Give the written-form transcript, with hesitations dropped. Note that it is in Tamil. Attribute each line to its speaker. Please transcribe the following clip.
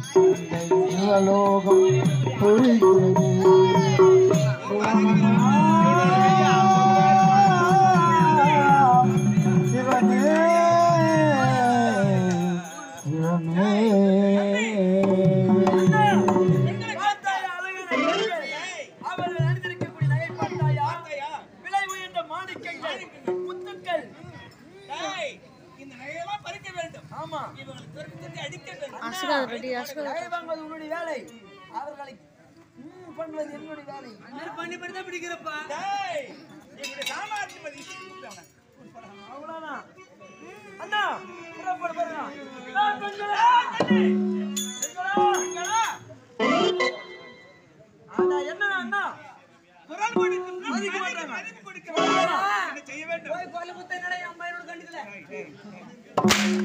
Speaker 1: சிவலோகம் பொழிகிறது சிவனே சிவமே
Speaker 2: உன்னுடைய வேலை அவர்களை பண்றது என்னுடைய வேலை பண்ணி பண்ணி தான் பிடிக்கிறப்பா அவ்வளவுதான் அண்ணா பாருங்க என்ன அண்ணா குரல் செய்ய வேண்டும் அம்மா என்னோட கண்டுக்கல